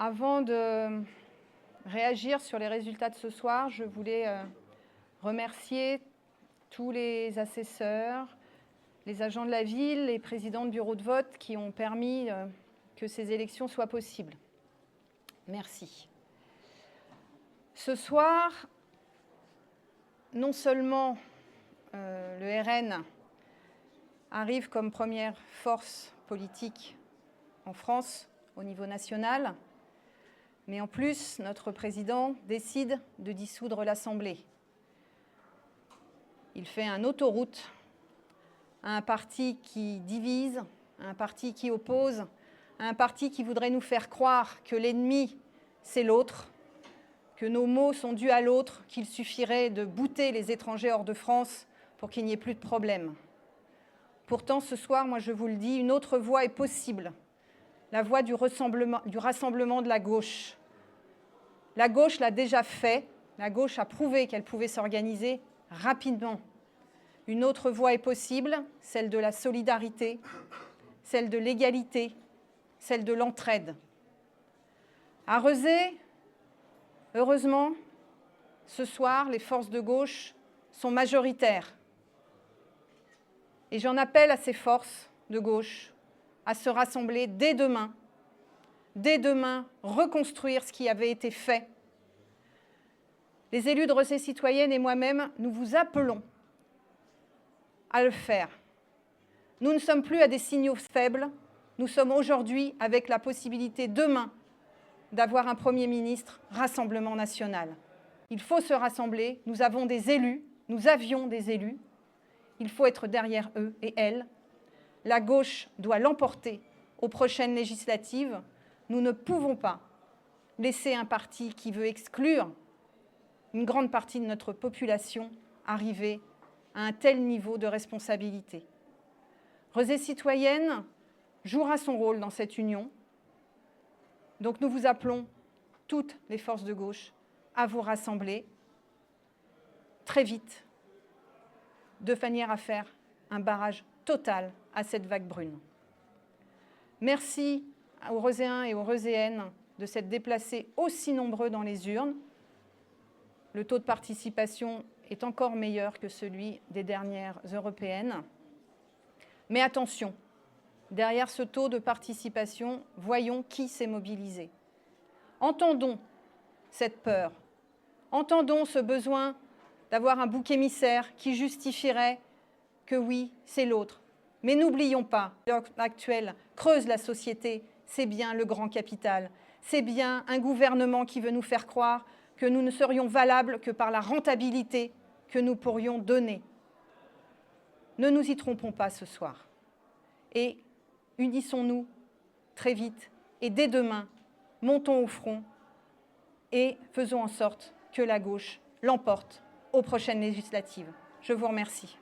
Avant de réagir sur les résultats de ce soir, je voulais remercier tous les assesseurs, les agents de la ville, les présidents de bureaux de vote qui ont permis que ces élections soient possibles. Merci. Ce soir, non seulement le RN arrive comme première force politique en France au niveau national, mais en plus, notre président décide de dissoudre l'Assemblée. Il fait une autoroute à un parti qui divise, à un parti qui oppose, à un parti qui voudrait nous faire croire que l'ennemi, c'est l'autre, que nos maux sont dus à l'autre, qu'il suffirait de bouter les étrangers hors de France pour qu'il n'y ait plus de problème. Pourtant, ce soir, moi je vous le dis, une autre voie est possible, la voie du rassemblement de la gauche. La gauche l'a déjà fait, la gauche a prouvé qu'elle pouvait s'organiser rapidement. Une autre voie est possible, celle de la solidarité, celle de l'égalité, celle de l'entraide. À Rezé, heureusement, ce soir, les forces de gauche sont majoritaires. Et j'en appelle à ces forces de gauche à se rassembler dès demain, reconstruire ce qui avait été fait. Les élus de Rezé Citoyenne et moi-même, nous vous appelons à le faire. Nous ne sommes plus à des signaux faibles, nous sommes aujourd'hui avec la possibilité demain d'avoir un Premier ministre Rassemblement national. Il faut se rassembler, nous avons des élus, nous avions des élus, il faut être derrière eux et elles. La gauche doit l'emporter aux prochaines législatives. Nous ne pouvons pas laisser un parti qui veut exclure une grande partie de notre population arriver à un tel niveau de responsabilité. Rezé Citoyenne jouera son rôle dans cette union. Donc nous vous appelons, toutes les forces de gauche, à vous rassembler très vite, de manière à faire un barrage total à cette vague brune. Merci aux Rezéens et aux Rezéennes de s'être déplacés aussi nombreux dans les urnes. Le taux de participation est encore meilleur que celui des dernières européennes. Mais attention, derrière ce taux de participation, voyons qui s'est mobilisé. Entendons cette peur, entendons ce besoin d'avoir un bouc émissaire qui justifierait que oui, c'est l'autre. Mais n'oublions pas, l'heure actuelle creuse la société, c'est bien le grand capital, c'est bien un gouvernement qui veut nous faire croire que nous ne serions valables que par la rentabilité que nous pourrions donner. Ne nous y trompons pas ce soir. Et unissons-nous très vite et dès demain, montons au front et faisons en sorte que la gauche l'emporte aux prochaines législatives. Je vous remercie.